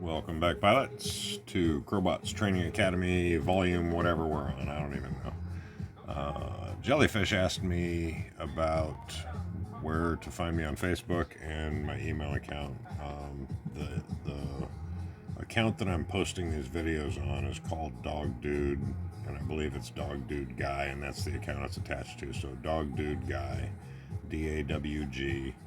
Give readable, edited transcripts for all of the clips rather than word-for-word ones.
Welcome back, pilots, to Crowbot's Training Academy, volume whatever we're on. I don't even know. Jellyfish asked me about where to find me on Facebook and my email account. The account that I'm posting these videos on is called Dog Dude, and I believe it's Dog Dude Guy, and that's the account it's attached to. So Dog Dude Guy, DAWGDUDEGUY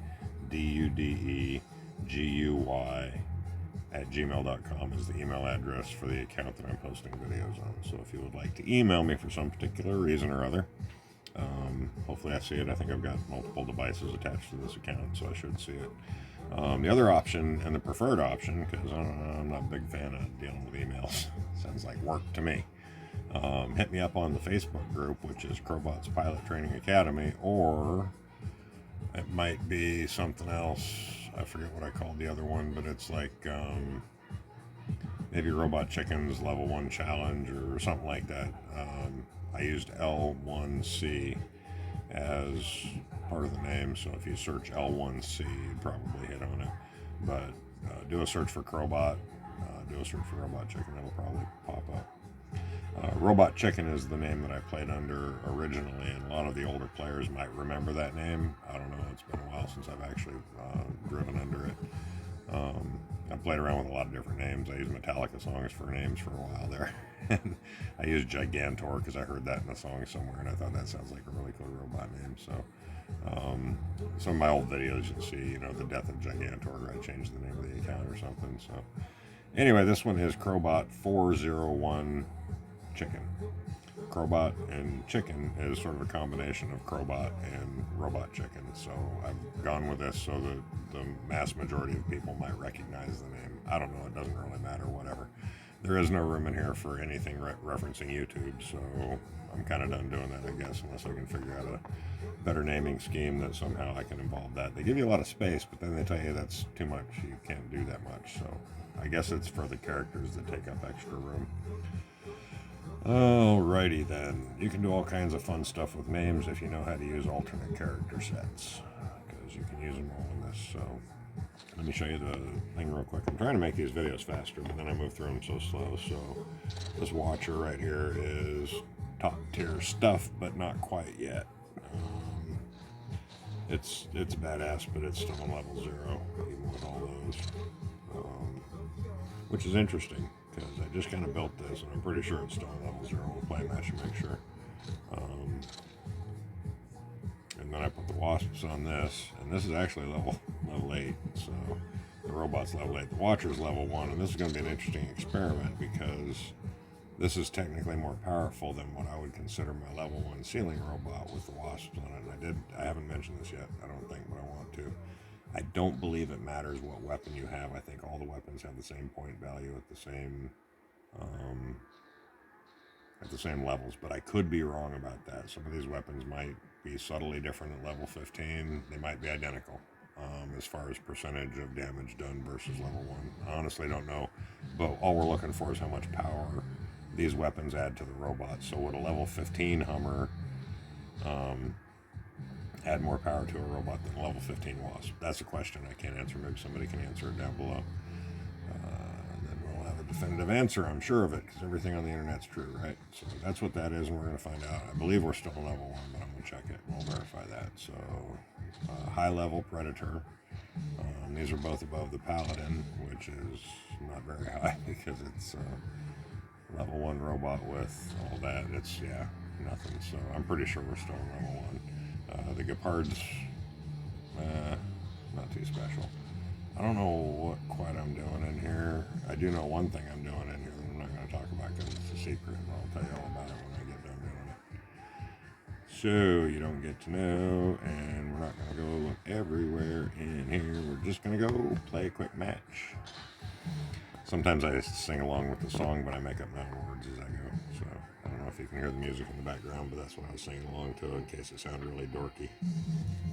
at gmail.com is the email address for the account that I'm posting videos on. So if you would like to email me for some particular reason or other, hopefully I see it. I think I've got multiple devices attached to this account, so I should see it. The other option, and the preferred option, because I'm not a big fan of dealing with emails, sounds like work to me. Hit me up on the Facebook group, which is Crowbot's Pilot Training Academy, or it might be something else. I forget what I called the other one, but it's like maybe Robot Chicken's Level 1 Challenge or something like that. I used L1C as part of the name, so if you search L1C, you'd probably hit on it. But do a search for Crowbot, do a search for Robot Chicken, it'll probably pop up. Robot Chicken is the name that I played under originally, and a lot of the older players might remember that name. I don't know, it's been a while since I've actually driven under it. I've played around with a lot of different names. I used Metallica songs for names for a while there. And I used Gigantor because I heard that in a song somewhere, and I thought that sounds like a really cool robot name. So some of my old videos, you'll see, the death of Gigantor, I changed the name of the account or something. So anyway, this one is Crowbot 401 Chicken. Crowbot and Chicken is sort of a combination of Crowbot and Robot Chicken. So I've gone with this so that the mass majority of people might recognize the name. I don't know, it doesn't really matter, whatever. There is no room in here for anything referencing YouTube, so I'm kind of done doing that, I guess, unless I can figure out a better naming scheme that somehow I can involve that. They give you a lot of space, but then they tell you that's too much, you can't do that much. So I guess it's for the characters that take up extra room. Alrighty then, you can do all kinds of fun stuff with names if you know how to use alternate character sets, because you can use them all in this. So let me show you the thing real quick. I'm trying to make these videos faster, but then I move through them so slow. So this watcher right here is top tier stuff, but not quite yet. It's badass, but it's still on level 0, even with all those, which is interesting, because I just kind of built this, and I'm pretty sure it's still on level 0. We'll play a match and make sure. And then I put the wasps on this, and this is actually level 8, so the robot's level 8. The watcher's level 1, and this is going to be an interesting experiment, because this is technically more powerful than what I would consider my level 1 ceiling robot with the wasps on it. And I haven't mentioned this yet, I don't think, but I want to. I don't believe it matters what weapon you have. I think all the weapons have the same point value at the same levels, but I could be wrong about that. Some of these weapons might be subtly different at level 15. They might be identical as far as percentage of damage done versus level 1. I honestly don't know, but all we're looking for is how much power these weapons add to the robot. So would a level 15 Hummer add more power to a robot than a level 15 Wasp? That's a question I can't answer. Maybe somebody can answer it down below. And then we'll have a definitive answer, I'm sure of it, because everything on the internet's true, right? So that's what that is, and we're going to find out. I believe we're still on level 1, but I'm going to check it. We'll verify that. So high level Predator. These are both above the Paladin, which is not very high because it's level 1 robot with all that. It's, nothing. So I'm pretty sure we're still on level 1. The Gepard's not too special. I don't know what quite I'm doing in here. I do know one thing I'm doing in here that I'm not going to talk about because it's a secret, and I'll tell you all about it when I get done doing it. So you don't get to know, and we're not going to go look everywhere in here. We're just going to go play a quick match. Sometimes I just sing along with the song, but I make up my own words as I go. So I don't know if you can hear the music in the background, but that's what I was singing along to in case it sounded really dorky.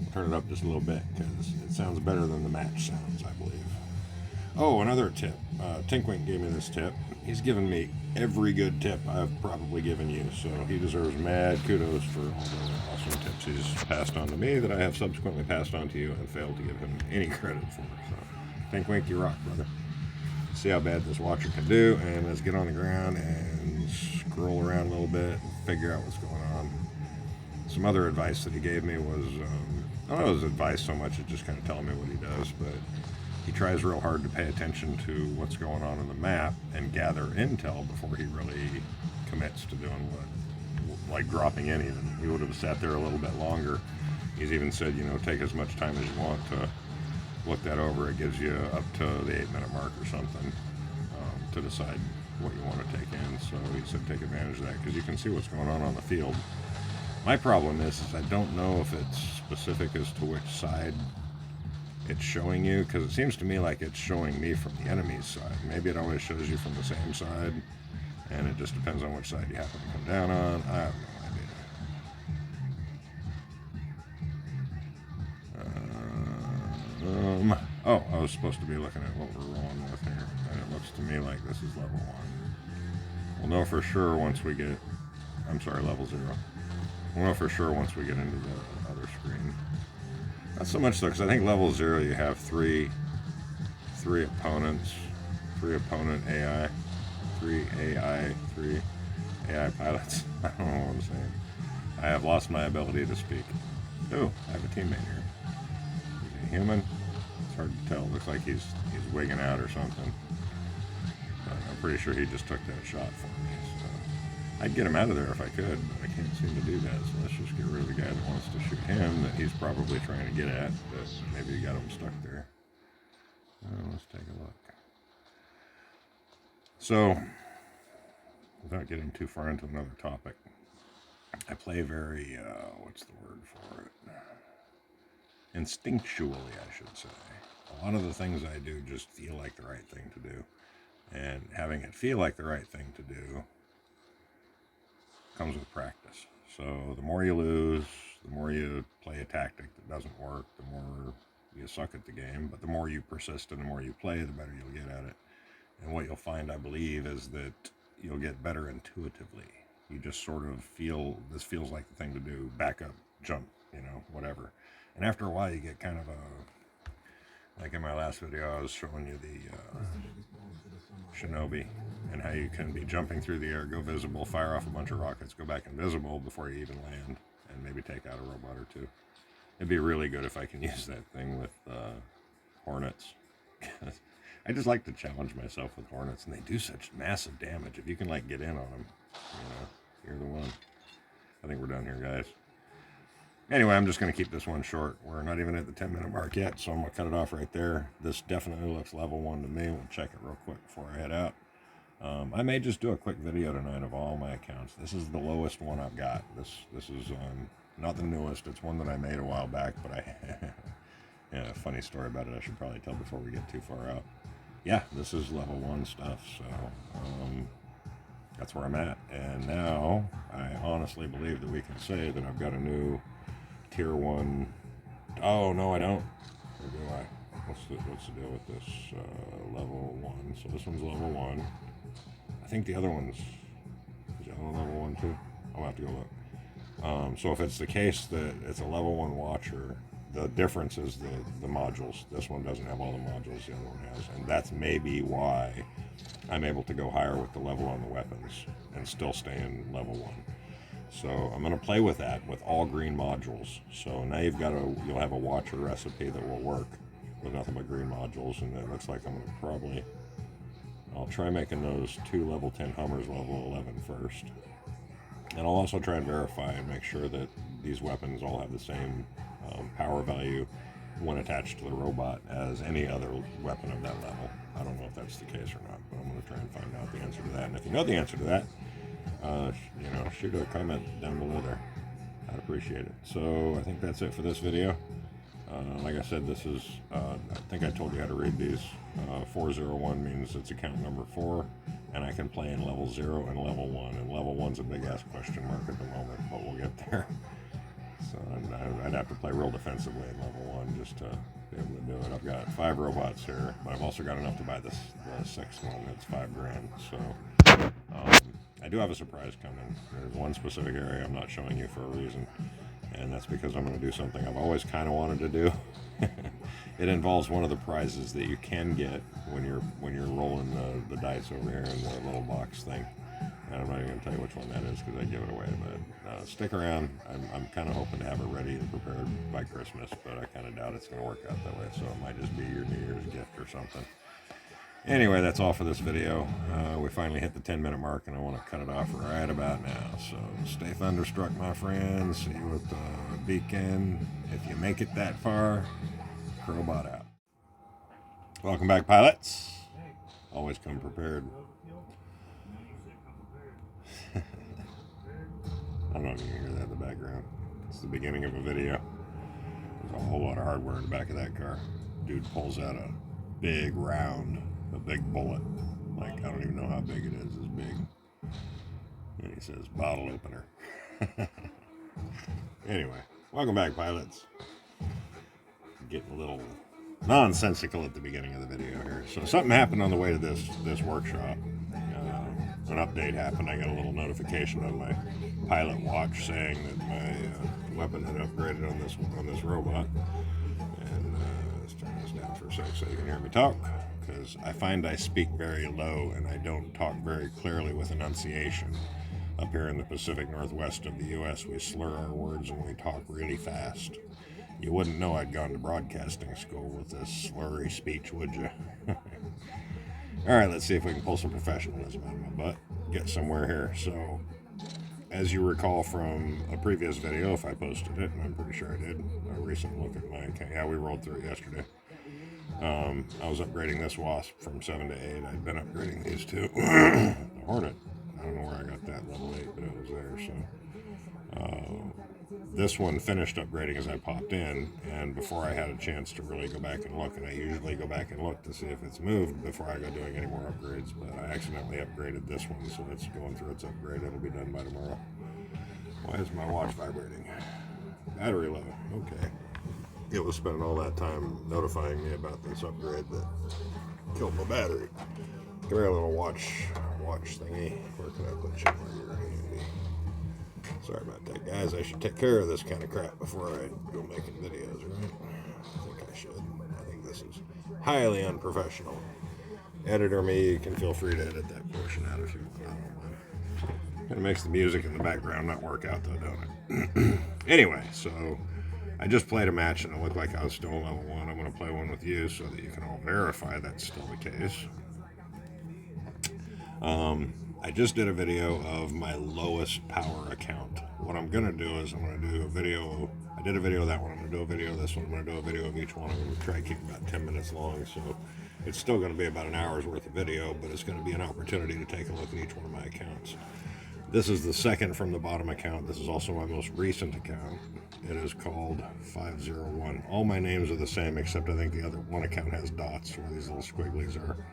I'll turn it up just a little bit because it sounds better than the match sounds, I believe. Oh, another tip. Tinkwink gave me this tip. He's given me every good tip I've probably given you, so he deserves mad kudos for all the awesome tips he's passed on to me that I have subsequently passed on to you and failed to give him any credit for. So, Tinkwink, you rock, brother. see how bad this watcher can do, and let's get on the ground and scroll around a little bit and figure out what's going on. Some other advice that he gave me was, I don't know if it was advice so much, it's just kind of telling me what he does, but he tries real hard to pay attention to what's going on in the map and gather intel before he really commits to doing what, like dropping in even. He would have sat there a little bit longer. He's even said, you know, take as much time as you want to look that over. It gives you up to the 8-minute mark or something to decide what you want to take in. So he said take advantage of that because you can see what's going on the field. My problem is I don't know if it's specific as to which side it's showing you, because it seems to me like it's showing me from the enemy's side. Maybe it always shows you from the same side, and it just depends on which side you happen to come down on. I have no idea. Oh, I was supposed to be looking at what we're rolling with here, and it looks to me like this is level 1. We'll know for sure once we get, level 0. We'll know for sure once we get into the other screen. Not so much though, because I think level 0 you have three opponents, 3 opponent AI, 3 AI pilots. I don't know what I'm saying. I have lost my ability to speak. Oh, I have a teammate here. Is he human? It's hard to tell. Looks like he's wigging out or something. But I'm pretty sure he just took that shot for me. So I'd get him out of there if I could, but I can't seem to do that. So let's just get rid of the guy that wants to shoot him that he's probably trying to get at, but maybe he got him stuck there. Let's take a look. So, without getting too far into another topic, I play very, what's the word for it? Instinctually, I should say. A lot of the things I do just feel like the right thing to do. And having it feel like the right thing to do comes with practice. So the more you lose, the more you play a tactic that doesn't work, the more you suck at the game. But the more you persist and the more you play, the better you'll get at it. And what you'll find, I believe, is that you'll get better intuitively. You just sort of feel, this feels like the thing to do, back up, jump, you know, whatever. And after a while you get kind of a, like in my last video I was showing you the Shinobi and how you can be jumping through the air, go visible, fire off a bunch of rockets, go back invisible before you even land, and maybe take out a robot or two. It'd be really good if I can use that thing with Hornets. I just like to challenge myself with Hornets, and they do such massive damage. If you can like get in on them, you know, you're the one. I think we're done here, guys. Anyway, I'm just going to keep this one short. We're not even at the 10-minute mark yet, so I'm going to cut it off right there. This definitely looks level 1 to me. We'll check it real quick before I head out. I may just do a quick video tonight of all my accounts. This is the lowest one I've got. This is not the newest. It's one that I made a while back, but I yeah, a funny story about it I should probably tell before we get too far out. Yeah, this is level 1 stuff, so that's where I'm at. And now I honestly believe that we can say that I've got a new tier 1. Oh no, I don't. Or do I? What's the deal with this? Level 1. So this one's level 1. I think the other one's, is the other one level 1 too? I'll have to go look. So if it's the case that it's a level 1 watcher, the difference is the modules. This one doesn't have all the modules the other one has, and that's maybe why I'm able to go higher with the level on the weapons and still stay in level 1. So I'm going to play with that with all green modules. So now you'll have a watcher recipe that will work with nothing but green modules, and it looks like I'm going to I'll try making those 2 level 10 Hummers level 11 first. And I'll also try and verify and make sure that these weapons all have the same power value when attached to the robot as any other weapon of that level. I don't know if that's the case or not, but I'm going to try and find out the answer to that. And if you know the answer to that, you know, shoot a comment down below there. I'd appreciate it. So I think that's it for this video. Like I said, this is, I think I told you how to read these. 401 means it's account number 4, and I can play in level 0 and level 1. And level 1's a big ass question mark at the moment, but we'll get there. So I'd have to play real defensively in level 1 just to be able to do it. I've got 5 robots here, but I've also got enough to buy the 6th one. That's $5,000. So I do have a surprise coming. There's one specific area I'm not showing you for a reason, and that's because I'm going to do something I've always kind of wanted to do. it involves one of the prizes that you can get when you're rolling the dice over here in the little box thing. And I'm not even going to tell you which one that is because I give it away. But stick around. I'm kind of hoping to have it ready and prepared by Christmas, but I kind of doubt it's going to work out that way. So it might just be your New Year's gift or something. Anyway, that's all for this video. We finally hit the 10-minute mark, and I want to cut it off right about now. So stay thunderstruck, my friends. See you at the beacon. If you make it that far, Crowbot out. Welcome back, pilots. Always come prepared. I don't know if you can hear that in the background. It's the beginning of a video. There's a whole lot of hardware in the back of that car. Dude pulls out a big round, a big bullet. Like, I don't even know how big it is. It's big. And he says, bottle opener. Anyway, welcome back, pilots. Getting a little nonsensical at the beginning of the video here. So something happened on the way to this workshop. An update happened. I got a little notification on my pilot watch saying that my weapon had upgraded on this robot. And let's turn this down for a sec so you can hear me talk, because I find I speak very low and I don't talk very clearly with enunciation. Up here in the Pacific Northwest of the U.S., we slur our words and we talk really fast. You wouldn't know I'd gone to broadcasting school with this slurry speech, would you? All right, let's see if we can pull some professionalism out of my butt. Get somewhere here. So, as you recall from a previous video, if I posted it, and I'm pretty sure I did, a recent look at my account. Yeah, we rolled through it yesterday. I was upgrading this wasp from 7 to 8. I'd been upgrading these two. The Hornet. I don't know where I got that level 8, but it was there. So, this one finished upgrading as I popped in, and before I had a chance to really go back and look, and I usually go back and look to see if it's moved before I go doing any more upgrades, but I accidentally upgraded this one, so it's going through its upgrade. It'll be done by tomorrow. Why is my watch vibrating? Battery low. Okay. It was spending all that time notifying me about this upgrade that killed my battery. Come here, little watch thingy. Where can I put you where you're handy? Sorry about that, guys. I should take care of this kind of crap before I go making videos, right? I think I should. I think this is highly unprofessional. Editor me, you can feel free to edit that portion out if you want. I don't mind. Kind of makes the music in the background not work out, though, don't it? Anyway, so I just played a match, and it looked like I was still level 1. I'm going to play one with you so that you can all verify that's still the case. I just did a video of my lowest power account. What I'm going to do is I'm going to do a video. I did a video of that one. I'm going to do a video of this one. I'm going to do a video of each one. I'm going to try to keep about 10 minutes long. So it's still going to be about an hour's worth of video, but it's going to be an opportunity to take a look at each one of my accounts. This is the second from the bottom account. This is also my most recent account. It is called 501. All my names are the same, except I think the other one account has dots where these little squigglies are.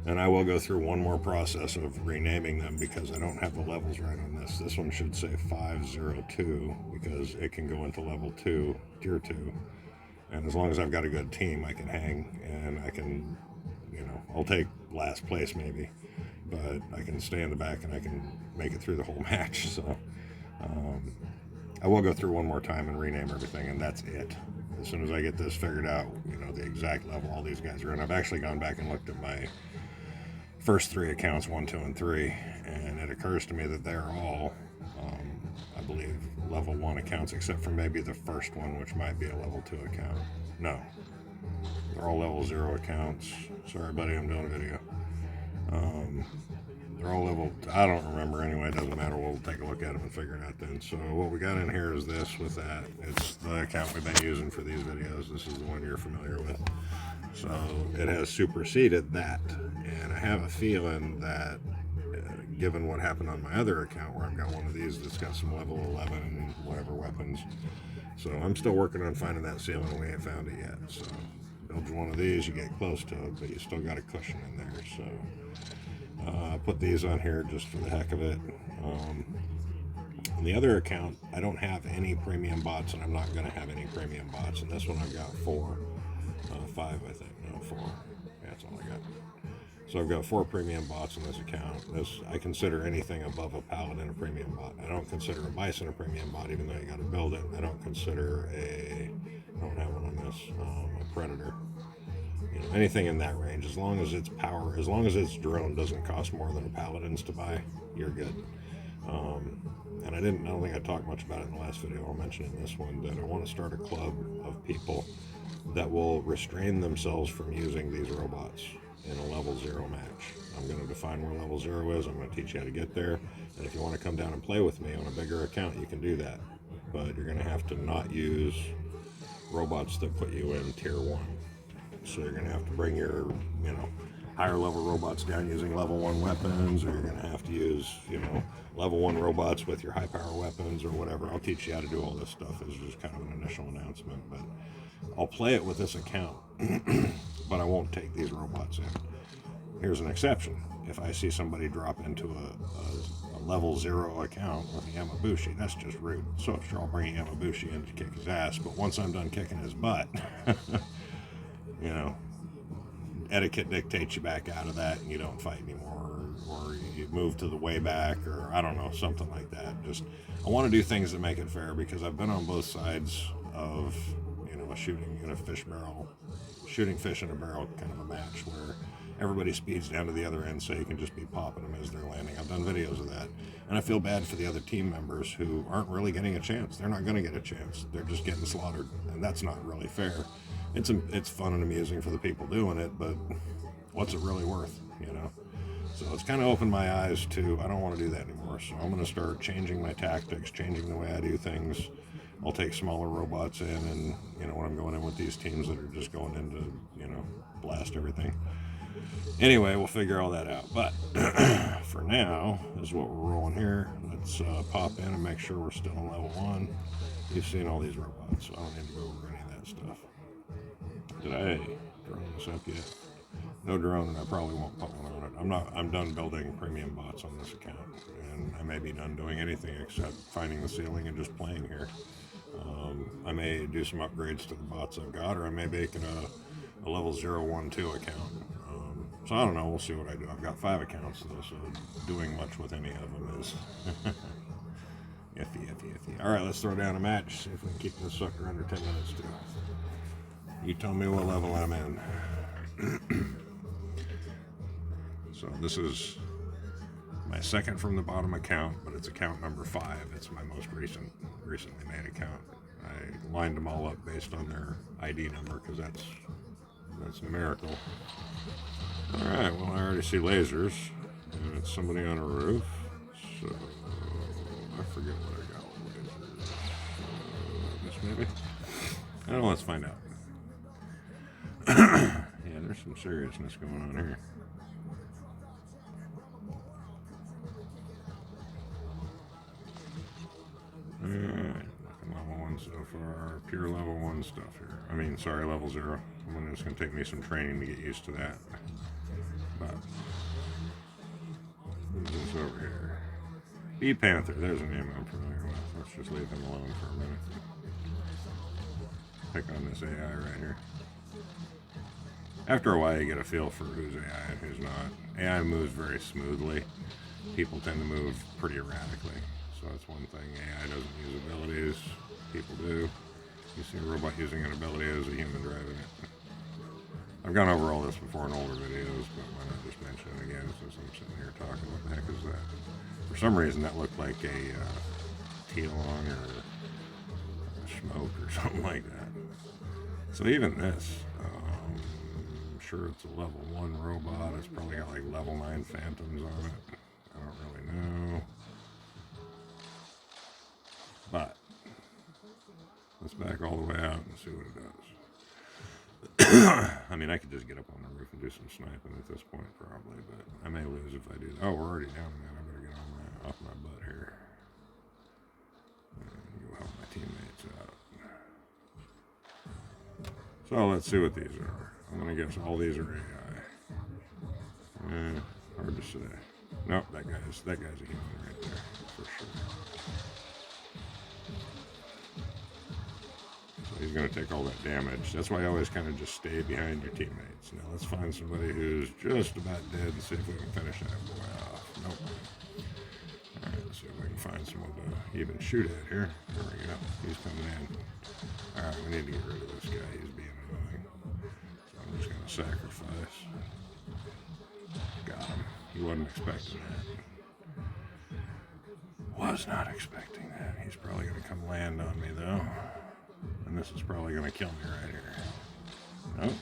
And I will go through one more process of renaming them because I don't have the levels right on this. This one should say 502 because it can go into level 2, tier 2. And as long as I've got a good team, I can hang and I can, I'll take last place maybe. But I can stay in the back and I can make it through the whole match. So I will go through one more time and rename everything, and that's it. As soon as I get this figured out, the exact level all these guys are in. I've actually gone back and looked at my first 3 accounts, 1, 2, and 3, and it occurs to me that they're all, I believe, level 1 accounts, except for maybe the first one, which might be a level 2 account. No, they're all level 0 accounts. Sorry, buddy, I'm doing a video. They're all level, I don't remember anyway, it doesn't matter, we'll take a look at them and figure it out then. So what we got in here is this with that. It's the account we've been using for these videos. This is the one you're familiar with. So it has superseded that, and I have a feeling that given what happened on my other account where I've got one of these that's got some level 11 and whatever weapons, so I'm still working on finding that ceiling and we ain't found it yet. So build one of these, you get close to it, but you still got a cushion in there. So I put these on here just for the heck of it. On the other account, I don't have any premium bots, and I'm not going to have any premium bots. And this one I've got 5, I think. No, 4. Yeah, that's all I got. So I've got 4 premium bots in this account. I consider anything above a paladin a premium bot. I don't consider a bison a premium bot, even though you got to build it. I don't consider a don't have one on this. A Predator. You know, anything in that range, as long as its power, as long as its drone doesn't cost more than a Paladin's to buy, you're good. And I don't think I talked much about it in the last video. I'll mention in this one that I want to start a club of people that will restrain themselves from using these robots in a level 0 match. I'm going to define where level 0 is. I'm going to teach you how to get there. And if you want to come down and play with me on a bigger account, you can do that. But you're going to have to not use robots that put you in tier 1. So you're going to have to bring your, you know, higher level robots down using level 1 weapons, or you're going to have to use, you know, level 1 robots with your high power weapons or whatever. I'll teach you how to do all this stuff. It's just kind of an initial announcement, but I'll play it with this account, but I won't take these robots in. Here's an exception. If I see somebody drop into a level 0 account with a Yamabushi, that's just rude. So sure, I'll bring a Yamabushi in to kick his ass, but once I'm done kicking his butt, you know, etiquette dictates you back out of that and you don't fight anymore, or you move to the way back, or I don't know, something like that. Just, I want to do things that make it fair, because I've been on both sides of, you know, a shooting in a fish barrel, shooting fish in a barrel kind of a match where everybody speeds down to the other end so you can just be popping them as they're landing. I've done videos of that, and I feel bad for the other team members who aren't really getting a chance. They're not going to get a chance. They're just getting slaughtered, and that's not really fair. It's fun and amusing for the people doing it, but what's it really worth, you know? So it's kind of opened my eyes to, I don't want to do that anymore. So I'm going to start changing my tactics, changing the way I do things. I'll take smaller robots in, and, you know, when I'm going in with these teams that are just going in to, you know, blast everything. Anyway, we'll figure all that out. But for now, this is what we're rolling here. Let's pop in and make sure we're still on level 1. You've seen all these robots, so I don't need to go over any of that stuff. Did I drone this up yet? No drone, and I probably won't put one on it. I'm done building premium bots on this account, and I may be done doing anything except finding the ceiling and just playing here. I may do some upgrades to the bots I've got, or I may make it a level 0, 1, 2 account. So I don't know, we'll see what I do. I've got 5 accounts though, so doing much with any of them is iffy. Alright, let's throw down a match, see if we can keep this sucker under 10 minutes too. You tell me what level I'm in. So this is my second from the bottom account, but it's account number 5. It's my most recently made account. I lined them all up based on their ID number, because that's numerical. Alright, well, I already see lasers, and it's somebody on a roof, so I forget what I got with lasers. This maybe? I don't know, let's find out. Yeah, there's some seriousness going on here. Alright, level 1 so far. Pure level 1 stuff here. I mean, sorry, level 0. It's going to take me some training to get used to that. But who's this over here? Bee Panther, there's a name I'm familiar with. Let's just leave him alone for a minute. Pick on this AI right here. After a while, you get a feel for who's AI and who's not. AI moves very smoothly. People tend to move pretty erratically. So that's one thing. AI doesn't use abilities. People do. You see a robot using an ability as a human driving it. I've gone over all this before in older videos, but why not just mention it again since I'm sitting here talking? What the heck is that? For some reason, that looked like a T-long or a smoke or something like that. So even this, I'm sure it's a level 1 robot. It's probably got like level 9 phantoms on it. I don't really know. But let's back all the way out and see what it does. I mean, I could just get up on the roof and do some sniping at this point, probably, but I may lose if I do that. Oh, we're already down, man. I better get off my butt here and go help my teammates out. So let's see what these are. I'm gonna guess all these are AI. Hard to say. Nope, that guy's a human right there for sure. He's going to take all that damage. That's why I always kind of just stay behind your teammates. Now let's find somebody who's just about dead and see if we can finish that boy off. Nope. Alright, let's see if we can find someone to even shoot at here. There we go. He's coming in. Alright, we need to get rid of this guy. He's being annoying. So I'm just going to sacrifice. Got him. He wasn't expecting that. Was not expecting that. He's probably going to come land on me, though. And this is probably going to kill me right here. Nope.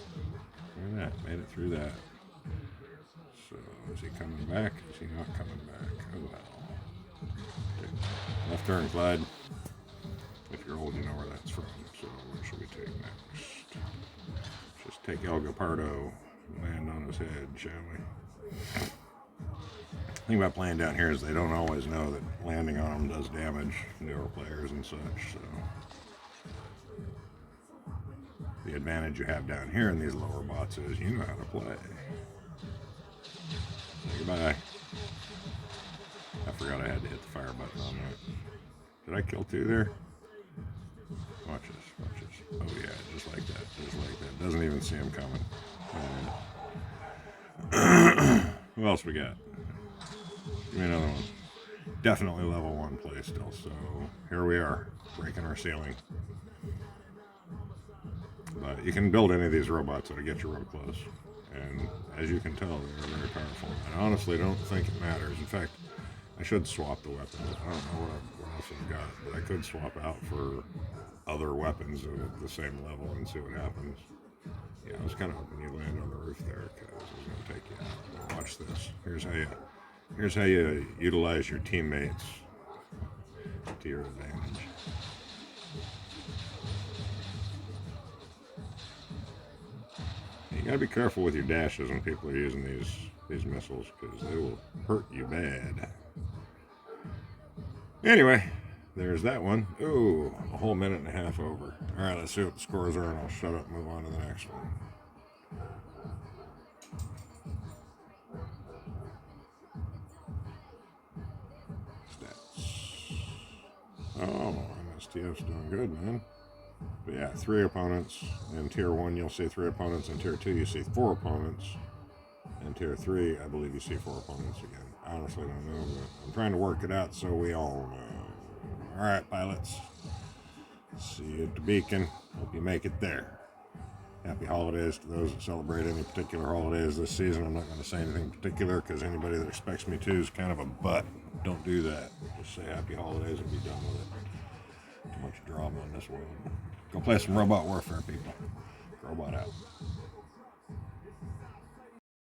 Look at that. Made it through that. So, is he coming back? Is he not coming back? Oh, well. Okay. Left turn, Clyde. If you're old, you know where that's from. So, what should we take next? Just take El Gepardo and land on his head, shall we? The thing about playing down here is they don't always know that landing on them does damage, newer players and such, so. The advantage you have down here in these lower bots is you know how to play. Say goodbye. I forgot I had to hit the fire button on that. Did I kill two there? Watch this, watch this. Oh yeah, just like that, just like that. Doesn't even see him coming. Who else we got? Give me another one. Definitely level 1 play still, so here we are, breaking our ceiling. But you can build any of these robots that'll get you real close. And as you can tell, they're very powerful. I honestly don't think it matters. In fact, I should swap the weapons. I don't know what else I've got, but I could swap out for other weapons of the same level and see what happens. Yeah, I was kind of hoping you'd land on the roof there because I was going to take you out. But watch this. Here's how you utilize your teammates to your advantage. You gotta be careful with your dashes when people are using these missiles because they will hurt you bad. Anyway, there's that one. Ooh, a whole minute and a half over. All right, let's see what the scores are, and I'll shut up and move on to the next one. Stats. Oh, MSTF's doing good, man. But yeah, 3 opponents. In Tier 1, you'll see 3 opponents. In Tier 2, you see 4 opponents. In Tier 3, I believe you see 4 opponents again. I honestly don't know, but I'm trying to work it out so we all know. Alright, pilots. See you at the beacon. Hope you make it there. Happy holidays to those that celebrate any particular holidays this season. I'm not going to say anything particular because anybody that expects me to is kind of a butt. Don't do that. Just say happy holidays and be done with it. Too much drama in this world. Go play some Robot Warfare, people. Robot out.